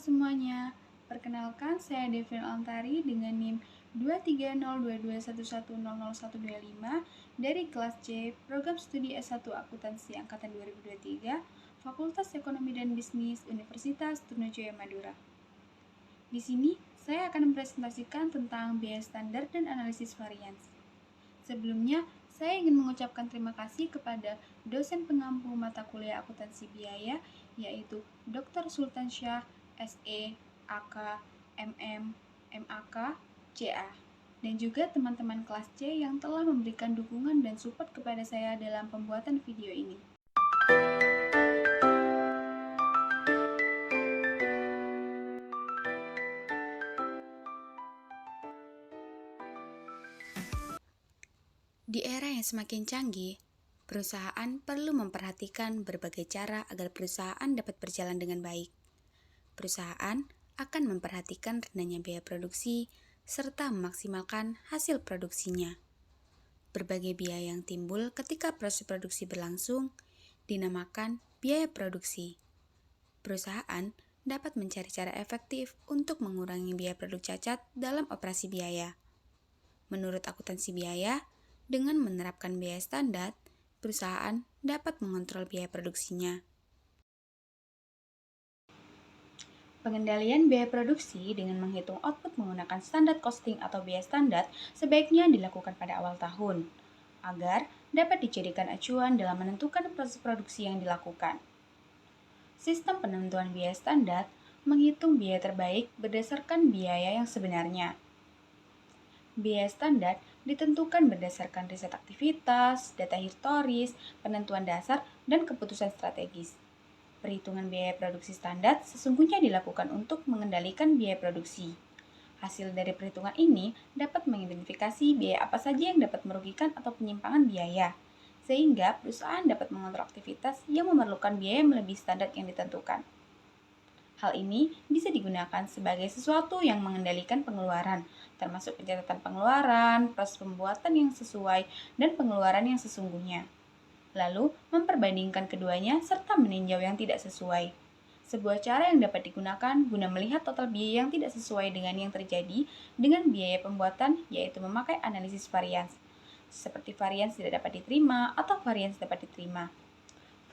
semuanya, perkenalkan saya Devin Altari dengan NIM 2302211000125 dari kelas C, Program Studi S1 Akuntansi Angkatan 2023, Fakultas Ekonomi dan Bisnis Universitas Trunajaya Madura. Di sini, saya akan mempresentasikan tentang biaya standar dan analisis varians. Sebelumnya, saya ingin mengucapkan terima kasih kepada dosen pengampu mata kuliah akuntansi biaya, yaitu Dr. Sultan Syah, SE, AK, MM, MAK, CA, dan juga teman-teman kelas C yang telah memberikan dukungan dan support kepada saya dalam pembuatan video ini. Di era yang semakin canggih, perusahaan perlu memperhatikan berbagai cara agar perusahaan dapat berjalan dengan baik. Perusahaan akan memperhatikan rendahnya biaya produksi serta memaksimalkan hasil produksinya. Berbagai biaya yang timbul ketika proses produksi berlangsung dinamakan biaya produksi. Perusahaan dapat mencari cara efektif untuk mengurangi biaya produk cacat dalam operasi biaya. Menurut akuntansi biaya, dengan menerapkan biaya standar, perusahaan dapat mengontrol biaya produksinya. Pengendalian biaya produksi dengan menghitung output menggunakan standar costing atau biaya standar sebaiknya dilakukan pada awal tahun, agar dapat dijadikan acuan dalam menentukan proses produksi yang dilakukan. Sistem penentuan biaya standar menghitung biaya terbaik berdasarkan biaya yang sebenarnya. Biaya standar ditentukan berdasarkan riset aktivitas, data historis, penentuan dasar, dan keputusan strategis. Perhitungan biaya produksi standar sesungguhnya dilakukan untuk mengendalikan biaya produksi. Hasil dari perhitungan ini dapat mengidentifikasi biaya apa saja yang dapat merugikan atau penyimpangan biaya, sehingga perusahaan dapat mengontrol aktivitas yang memerlukan biaya melebihi standar yang ditentukan. Hal ini bisa digunakan sebagai sesuatu yang mengendalikan pengeluaran, termasuk pencatatan pengeluaran, proses pembuatan yang sesuai, dan pengeluaran yang sesungguhnya. Lalu, memperbandingkan keduanya serta meninjau yang tidak sesuai. Sebuah cara yang dapat digunakan guna melihat total biaya yang tidak sesuai dengan yang terjadi dengan biaya pembuatan, yaitu memakai analisis varians, seperti varians tidak dapat diterima atau varians dapat diterima.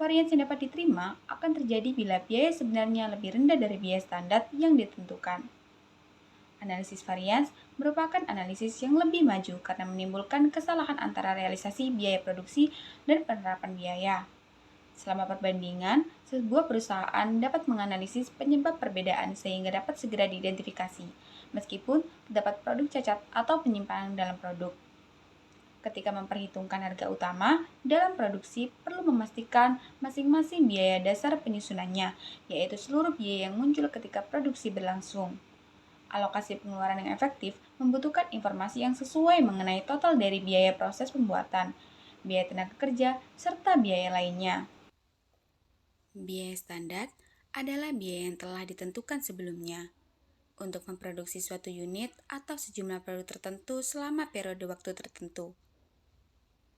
Varians yang dapat diterima akan terjadi bila biaya sebenarnya lebih rendah dari biaya standar yang ditentukan. Analisis varians merupakan analisis yang lebih maju karena menimbulkan kesalahan antara realisasi biaya produksi dan penerapan biaya. Selama perbandingan, sebuah perusahaan dapat menganalisis penyebab perbedaan sehingga dapat segera diidentifikasi, meskipun terdapat produk cacat atau penyimpangan dalam produk. Ketika memperhitungkan harga utama dalam produksi, perlu memastikan masing-masing biaya dasar penyusunannya, yaitu seluruh biaya yang muncul ketika produksi berlangsung. Alokasi pengeluaran yang efektif membutuhkan informasi yang sesuai mengenai total dari biaya proses pembuatan, biaya tenaga kerja, serta biaya lainnya. Biaya standar adalah biaya yang telah ditentukan sebelumnya untuk memproduksi suatu unit atau sejumlah produk tertentu selama periode waktu tertentu.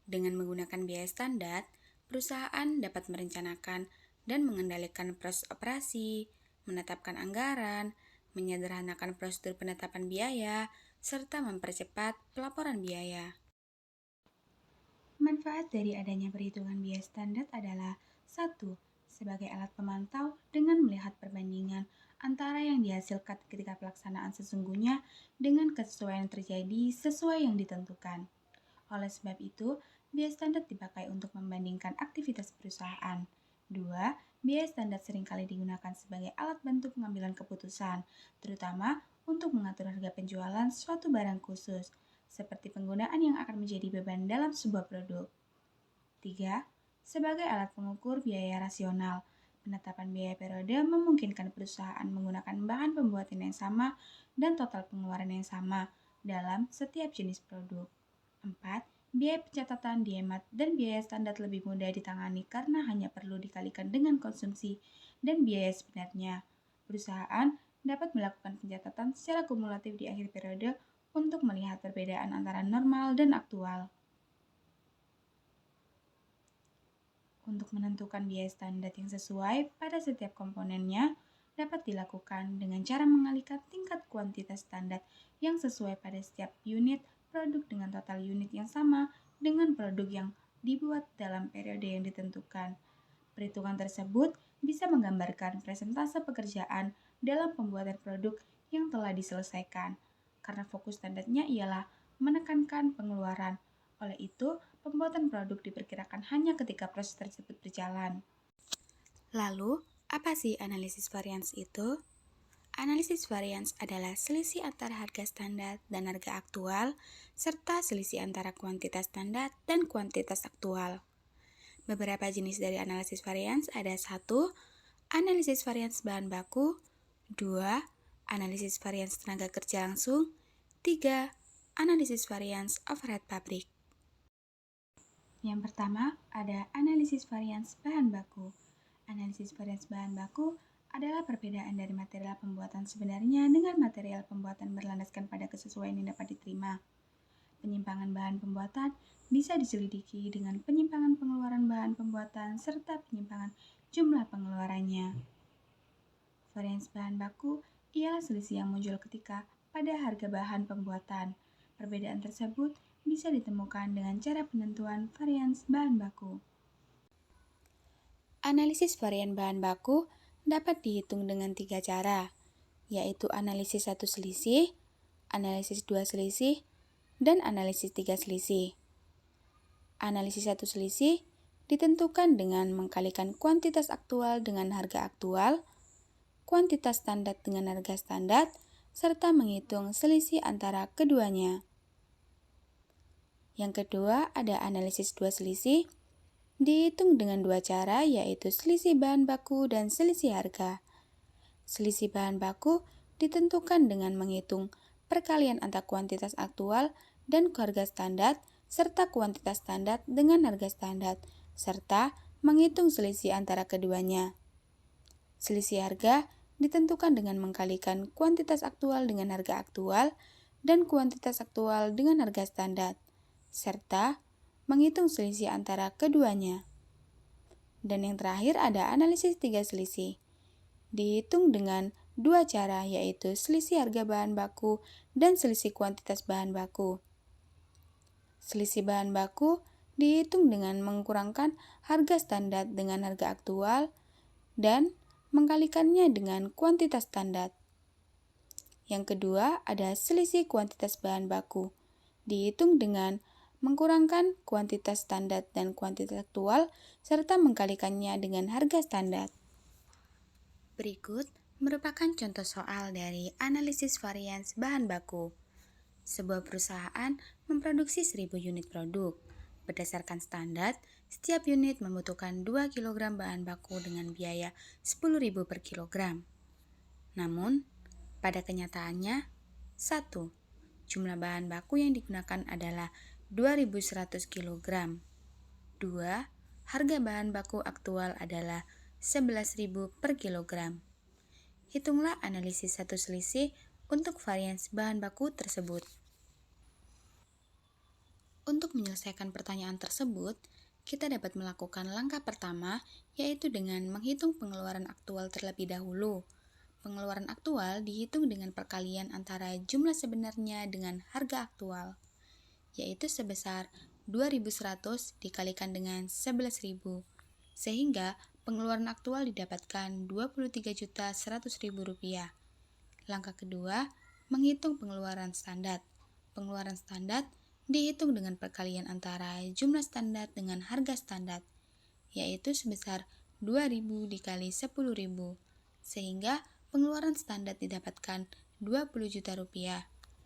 Dengan menggunakan biaya standar, perusahaan dapat merencanakan dan mengendalikan proses operasi, menetapkan anggaran, menyederhanakan prosedur penetapan biaya, serta mempercepat pelaporan biaya. Manfaat dari adanya perhitungan biaya standar adalah 1. Sebagai alat pemantau dengan melihat perbandingan antara yang dihasilkan ketika pelaksanaan sesungguhnya dengan kesesuaian terjadi sesuai yang ditentukan. Oleh sebab itu, biaya standar dipakai untuk membandingkan aktivitas perusahaan. 2. Biaya standar seringkali digunakan sebagai alat bantu pengambilan keputusan, terutama untuk mengatur harga penjualan suatu barang khusus, seperti penggunaan yang akan menjadi beban dalam sebuah produk. 3. Sebagai alat pengukur biaya rasional, penetapan biaya periode memungkinkan perusahaan menggunakan bahan pembuatan yang sama dan total pengeluaran yang sama dalam setiap jenis produk. 4. Biaya pencatatan dihemat dan biaya standar lebih mudah ditangani karena hanya perlu dikalikan dengan konsumsi dan biaya sebenarnya. Perusahaan dapat melakukan pencatatan secara kumulatif di akhir periode untuk melihat perbedaan antara normal dan aktual. Untuk menentukan biaya standar yang sesuai pada setiap komponennya, dapat dilakukan dengan cara mengalihkan tingkat kuantitas standar yang sesuai pada setiap unit produk dengan total unit yang sama dengan produk yang dibuat dalam periode yang ditentukan. Perhitungan tersebut bisa menggambarkan presentase pekerjaan dalam pembuatan produk yang telah diselesaikan, karena fokus standarnya ialah menekankan pengeluaran. Oleh itu, pembuatan produk diperkirakan hanya ketika proses tersebut berjalan. Lalu, apa sih analisis varians itu? Analisis varians adalah selisih antara harga standar dan harga aktual, serta selisih antara kuantitas standar dan kuantitas aktual. Beberapa jenis dari analisis varians ada 1. Analisis varians bahan baku. 2. Analisis varians tenaga kerja langsung. 3. Analisis varians overhead pabrik. Yang pertama, ada analisis varians bahan baku. Analisis varians bahan baku adalah perbedaan dari material pembuatan sebenarnya dengan material pembuatan berlandaskan pada kesesuaian yang dapat diterima. Penyimpangan bahan pembuatan bisa diselidiki dengan penyimpangan pengeluaran bahan pembuatan serta penyimpangan jumlah pengeluarannya. Varians bahan baku ialah selisih yang muncul ketika pada harga bahan pembuatan. Perbedaan tersebut bisa ditemukan dengan cara penentuan varians bahan baku. Analisis varian bahan baku dapat dihitung dengan 3 cara, yaitu analisis 1 selisih, analisis 2 selisih, dan analisis 3 selisih. Analisis 1 selisih ditentukan dengan mengkalikan kuantitas aktual dengan harga aktual, kuantitas standar dengan harga standar, serta menghitung selisih antara keduanya. Yang kedua, ada analisis 2 selisih, dihitung dengan 2 cara, yaitu selisih bahan baku dan selisih harga. Selisih bahan baku ditentukan dengan menghitung perkalian antara kuantitas aktual dan harga standar, serta kuantitas standar dengan harga standar, serta menghitung selisih antara keduanya. Selisih harga ditentukan dengan mengkalikan kuantitas aktual dengan harga aktual dan kuantitas aktual dengan harga standar, serta menghitung selisih antara keduanya. Dan yang terakhir ada analisis 3 selisih. Dihitung dengan 2 cara, yaitu selisih harga bahan baku dan selisih kuantitas bahan baku. Selisih bahan baku dihitung dengan mengkurangkan harga standar dengan harga aktual dan mengkalikannya dengan kuantitas standar. Yang kedua, ada selisih kuantitas bahan baku. Dihitung dengan mengkurangkan kuantitas standar dan kuantitas aktual serta mengkalikannya dengan harga standar. Berikut merupakan contoh soal dari analisis varians bahan baku. Sebuah perusahaan memproduksi 1000 unit produk. Berdasarkan standar, setiap unit membutuhkan 2 kg bahan baku dengan biaya 10.000 per kilogram. Namun, pada kenyataannya, 1. Jumlah bahan baku yang digunakan adalah 2.100 kg. 2. Harga bahan baku aktual adalah 11.000 per kilogram. Hitunglah analisis 1 selisih untuk varians bahan baku tersebut. Untuk menyelesaikan pertanyaan tersebut, kita dapat melakukan langkah pertama, yaitu dengan menghitung pengeluaran aktual terlebih dahulu. Pengeluaran aktual dihitung dengan perkalian antara jumlah sebenarnya dengan harga aktual, yaitu sebesar 2.100 dikalikan dengan 11.000, sehingga pengeluaran aktual didapatkan Rp23.100.000. Langkah kedua, menghitung pengeluaran standar. Pengeluaran standar dihitung dengan perkalian antara jumlah standar dengan harga standar, yaitu sebesar 2.000 dikali 10.000, sehingga pengeluaran standar didapatkan Rp20 juta.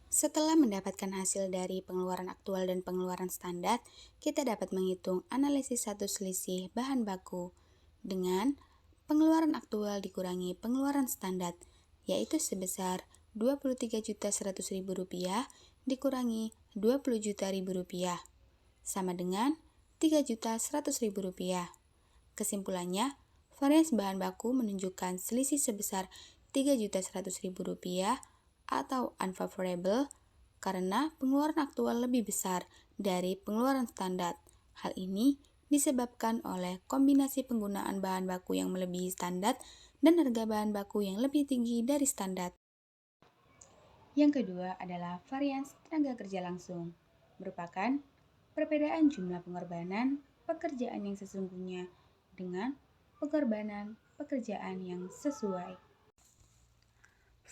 Setelah mendapatkan hasil dari pengeluaran aktual dan pengeluaran standar, kita dapat menghitung analisis 1 selisih bahan baku dengan pengeluaran aktual dikurangi pengeluaran standar, yaitu sebesar Rp23.100.000 dikurangi Rp20 juta sama dengan Rp3.100.000. Kesimpulannya, varians bahan baku menunjukkan selisih sebesar Rp3.100.000 atau unfavorable karena pengeluaran aktual lebih besar dari pengeluaran standar. Hal ini disebabkan oleh kombinasi penggunaan bahan baku yang melebihi standar dan harga bahan baku yang lebih tinggi dari standar. Yang kedua adalah varians tenaga kerja langsung, merupakan perbedaan jumlah pengorbanan pekerjaan yang sesungguhnya dengan pengorbanan pekerjaan yang sesuai.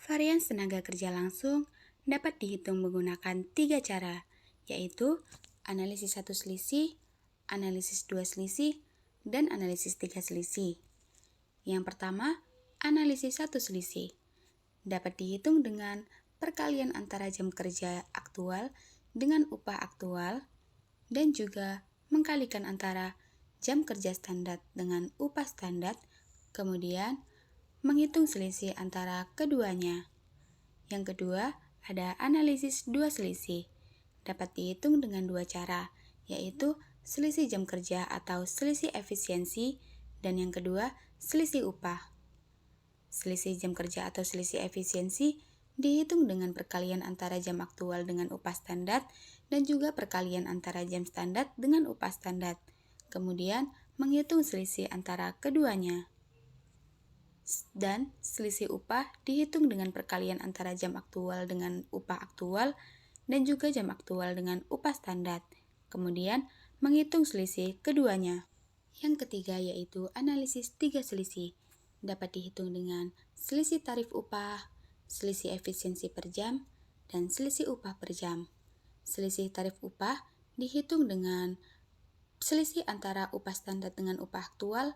Varians tenaga kerja langsung dapat dihitung menggunakan 3 cara, yaitu analisis 1 selisih, analisis 2 selisih, dan analisis 3 selisih. Yang pertama, analisis 1 selisih. Dapat dihitung dengan perkalian antara jam kerja aktual dengan upah aktual dan juga mengkalikan antara jam kerja standar dengan upah standar, kemudian menghitung selisih antara keduanya. Yang kedua, ada analisis 2 selisih. Dapat dihitung dengan 2 cara, yaitu selisih jam kerja atau selisih efisiensi, dan yang kedua, selisih upah. Selisih jam kerja atau selisih efisiensi dihitung dengan perkalian antara jam aktual dengan upah standar dan juga perkalian antara jam standar dengan upah standar. Kemudian, menghitung selisih antara keduanya. Dan selisih upah dihitung dengan perkalian antara jam aktual dengan upah aktual dan juga jam aktual dengan upah standar. Kemudian, menghitung selisih keduanya. Yang ketiga yaitu analisis 3 selisih. Dapat dihitung dengan selisih tarif upah, selisih efisiensi per jam, dan selisih upah per jam. Selisih tarif upah dihitung dengan selisih antara upah standar dengan upah aktual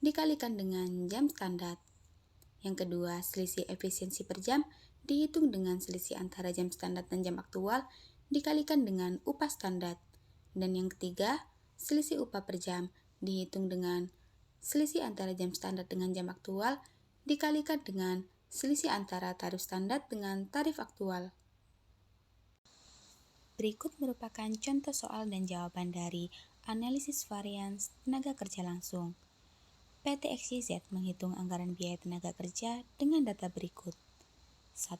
dikalikan dengan jam standar. Yang kedua, selisih efisiensi per jam dihitung dengan selisih antara jam standar dan jam aktual dikalikan dengan upah standar. Dan yang ketiga, selisih upah per jam dihitung dengan selisih antara jam standar dengan jam aktual dikalikan dengan selisih antara tarif standar dengan tarif aktual. Berikut merupakan contoh soal dan jawaban dari analisis varians tenaga kerja langsung. PT XYZ menghitung anggaran biaya tenaga kerja dengan data berikut. 1.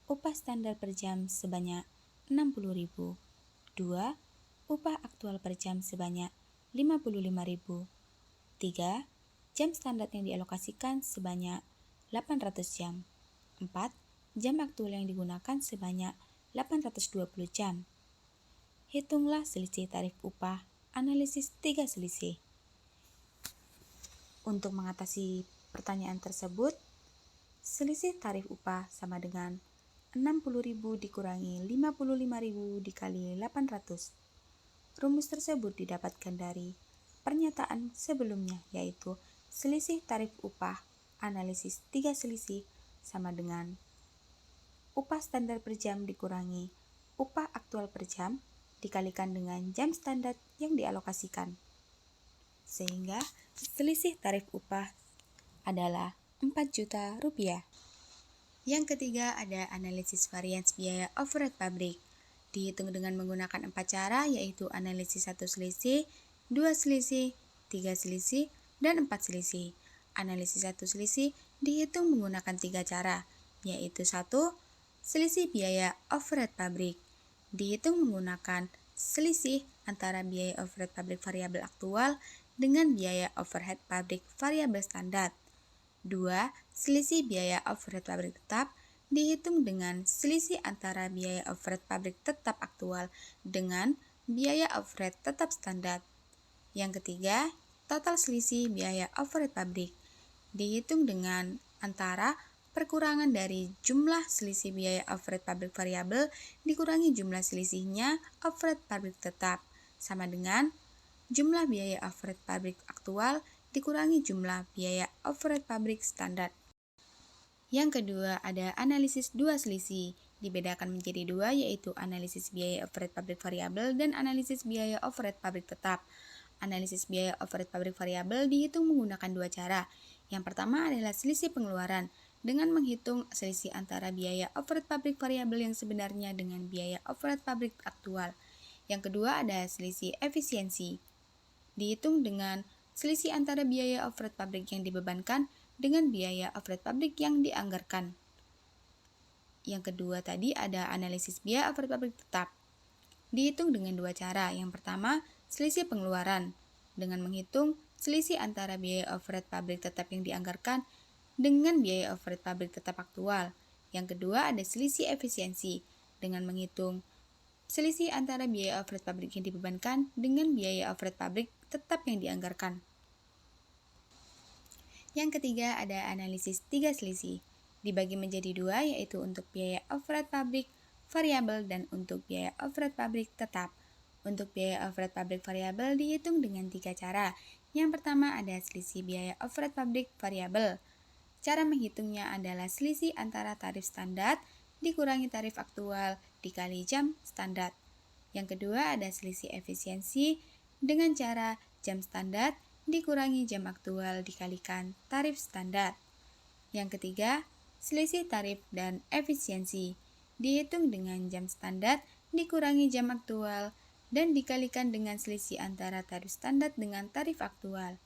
Upah standar per jam sebanyak 60.000. 2. Upah aktual per jam sebanyak 55.000. 3. Jam standar yang dialokasikan sebanyak 800 jam. 4. Jam aktual yang digunakan sebanyak 820 jam. Hitunglah selisih tarif upah, analisis 3 selisih. Untuk mengatasi pertanyaan tersebut, selisih tarif upah sama dengan 60.000 dikurangi 55.000 dikali 800. Rumus tersebut didapatkan dari pernyataan sebelumnya, yaitu selisih tarif upah analisis 3 selisih sama dengan upah standar per jam dikurangi upah aktual per jam dikalikan dengan jam standar yang dialokasikan. Sehingga selisih tarif upah adalah 4 juta rupiah. Yang ketiga ada analisis varians biaya overhead pabrik. Dihitung dengan menggunakan 4 cara, yaitu analisis 1 selisih, 2 selisih, 3 selisih, dan 4 selisih. Analisis 1 selisih dihitung menggunakan 3 cara, yaitu 1. Selisih biaya overhead pabrik. Dihitung menggunakan selisih antara biaya overhead pabrik variabel aktual dengan biaya overhead pabrik variabel standar. 2. Selisih biaya overhead pabrik tetap dihitung dengan selisih antara biaya overhead pabrik tetap aktual dengan biaya overhead tetap standar. Yang ketiga, total selisih biaya overhead pabrik dihitung dengan antara perkurangan dari jumlah selisih biaya overhead pabrik variabel dikurangi jumlah selisihnya overhead pabrik tetap sama dengan jumlah biaya overhead pabrik aktual dikurangi jumlah biaya overhead pabrik standar. Yang kedua ada analisis 2 selisih. Dibedakan menjadi 2, yaitu analisis biaya overhead pabrik variabel dan analisis biaya overhead pabrik tetap. Analisis biaya overhead pabrik variabel dihitung menggunakan 2 cara. Yang pertama adalah selisih pengeluaran dengan menghitung selisih antara biaya overhead pabrik variabel yang sebenarnya dengan biaya overhead pabrik aktual. Yang kedua ada selisih efisiensi. Dihitung dengan selisih antara biaya overhead pabrik yang dibebankan dengan biaya overhead pabrik yang dianggarkan. Yang kedua tadi ada analisis biaya overhead pabrik tetap. Dihitung dengan 2 cara. Yang pertama, selisih pengeluaran dengan menghitung selisih antara biaya overhead pabrik tetap yang dianggarkan dengan biaya overhead pabrik tetap aktual. Yang kedua ada selisih efisiensi dengan menghitung selisih antara biaya overhead pabrik yang dibebankan dengan biaya overhead pabrik tetap yang dianggarkan. Yang ketiga ada analisis tiga selisih. Dibagi menjadi dua, yaitu untuk biaya overhead pabrik variabel dan untuk biaya overhead pabrik tetap. Untuk biaya overhead pabrik variabel dihitung dengan tiga cara. Yang pertama ada selisih biaya overhead pabrik variabel. Cara menghitungnya adalah selisih antara tarif standar dikurangi tarif aktual dikali jam standar. Yang kedua ada selisih efisiensi dengan cara jam standar dikurangi jam aktual dikalikan tarif standar. Yang ketiga, selisih tarif dan efisiensi dihitung dengan jam standar dikurangi jam aktual dan dikalikan dengan selisih antara tarif standar dengan tarif aktual.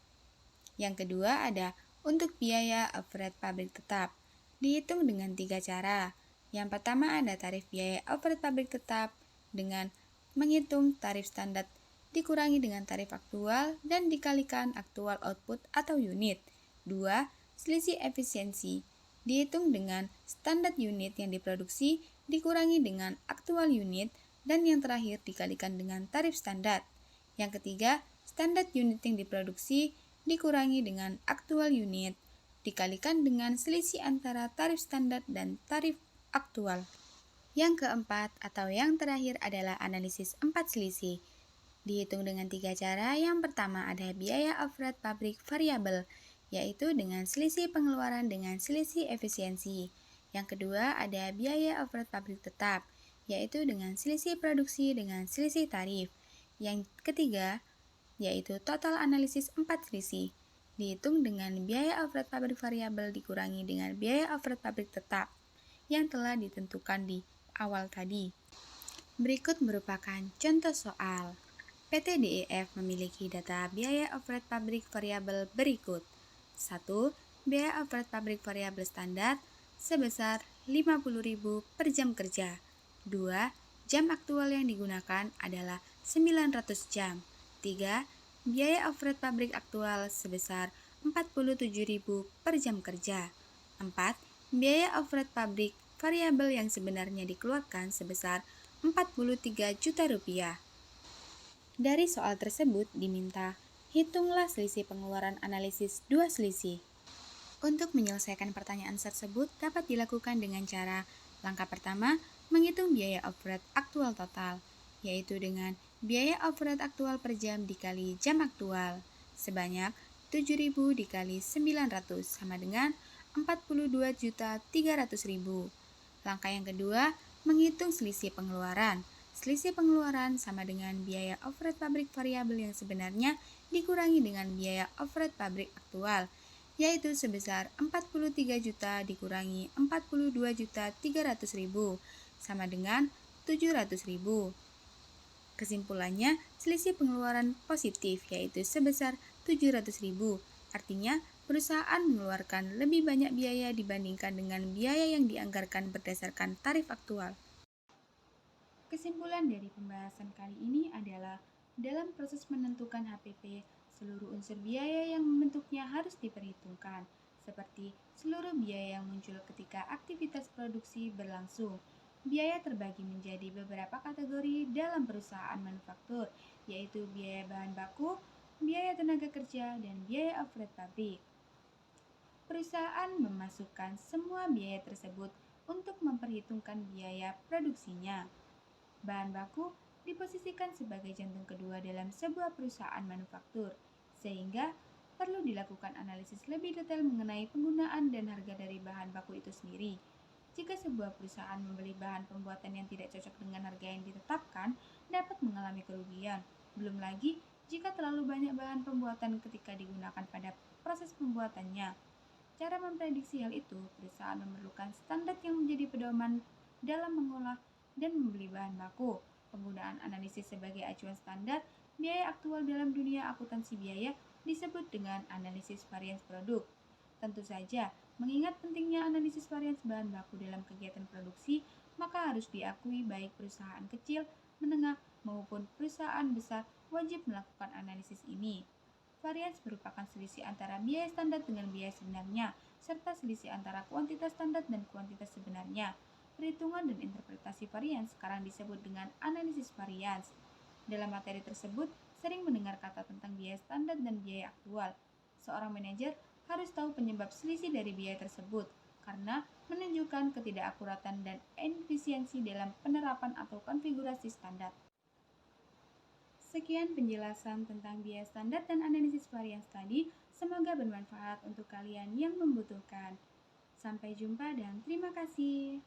Yang kedua ada untuk biaya overhead pabrik tetap, dihitung dengan tiga cara. Yang pertama ada tarif biaya overhead pabrik tetap dengan menghitung tarif standar dikurangi dengan tarif aktual dan dikalikan aktual output atau unit. 2. Selisih efisiensi dihitung dengan standar unit yang diproduksi dikurangi dengan aktual unit dan yang terakhir dikalikan dengan tarif standar. Yang ketiga, standar unit yang diproduksi dikurangi dengan aktual unit dikalikan dengan selisih antara tarif standar dan tarif aktual. Yang keempat atau yang terakhir adalah analisis 4 selisih. Dihitung dengan tiga cara. Yang pertama ada biaya overhead pabrik variabel, yaitu dengan selisih pengeluaran dengan selisih efisiensi. Yang kedua ada biaya overhead pabrik tetap, yaitu dengan selisih produksi dengan selisih tarif. Yang ketiga yaitu total analisis 4 selisih. Dihitung dengan biaya overhead pabrik variabel dikurangi dengan biaya overhead pabrik tetap yang telah ditentukan di awal tadi. Berikut merupakan contoh soal. PT DEF memiliki data biaya overhead pabrik variabel berikut. 1. Biaya overhead pabrik variabel standar sebesar 50.000 per jam kerja. 2. Jam aktual yang digunakan adalah 900 jam. 3. Biaya overhead pabrik aktual sebesar 47.000 per jam kerja. 4. Biaya overhead pabrik variabel yang sebenarnya dikeluarkan sebesar 43 juta rupiah. Dari soal tersebut diminta, hitunglah selisih pengeluaran analisis dua selisih. Untuk menyelesaikan pertanyaan tersebut dapat dilakukan dengan cara langkah pertama, menghitung biaya overhead aktual total, yaitu dengan biaya overhead aktual per jam dikali jam aktual, sebanyak 7.000 dikali 900 sama dengan 42.300.000. Langkah yang kedua, menghitung selisih pengeluaran. Selisih pengeluaran sama dengan biaya overhead pabrik variabel yang sebenarnya dikurangi dengan biaya overhead pabrik aktual, yaitu sebesar 43 juta dikurangi 42.300.000 sama dengan 700.000. Kesimpulannya, selisih pengeluaran positif yaitu sebesar 700.000. Artinya, perusahaan mengeluarkan lebih banyak biaya dibandingkan dengan biaya yang dianggarkan berdasarkan tarif aktual. Kesimpulan dari pembahasan kali ini adalah dalam proses menentukan HPP, seluruh unsur biaya yang membentuknya harus diperhitungkan, seperti seluruh biaya yang muncul ketika aktivitas produksi berlangsung. Biaya terbagi menjadi beberapa kategori dalam perusahaan manufaktur, yaitu biaya bahan baku, biaya tenaga kerja, dan biaya overhead pabrik. Perusahaan memasukkan semua biaya tersebut untuk memperhitungkan biaya produksinya. Bahan baku diposisikan sebagai jantung kedua dalam sebuah perusahaan manufaktur, sehingga perlu dilakukan analisis lebih detail mengenai penggunaan dan harga dari bahan baku itu sendiri. Jika sebuah perusahaan membeli bahan pembuatan yang tidak cocok dengan harga yang ditetapkan, dapat mengalami kerugian. Belum lagi, jika terlalu banyak bahan pembuatan ketika digunakan pada proses pembuatannya. Cara memprediksi hal itu, perusahaan memerlukan standar yang menjadi pedoman dalam mengolah dan membeli bahan baku. Penggunaan analisis sebagai acuan standar biaya aktual dalam dunia akuntansi biaya disebut dengan analisis varians produk. Tentu saja, mengingat pentingnya analisis varians bahan baku dalam kegiatan produksi, maka harus diakui baik perusahaan kecil, menengah, maupun perusahaan besar wajib melakukan analisis ini. Varians merupakan selisih antara biaya standar dengan biaya sebenarnya, serta selisih antara kuantitas standar dan kuantitas sebenarnya. Perhitungan dan interpretasi varians sekarang disebut dengan analisis varians. Dalam materi tersebut, sering mendengar kata tentang biaya standar dan biaya aktual. Seorang manajer harus tahu penyebab selisih dari biaya tersebut, karena menunjukkan ketidakakuratan dan inefisiensi dalam penerapan atau konfigurasi standar. Sekian penjelasan tentang biaya standar dan analisis varians tadi. Semoga bermanfaat untuk kalian yang membutuhkan. Sampai jumpa dan terima kasih.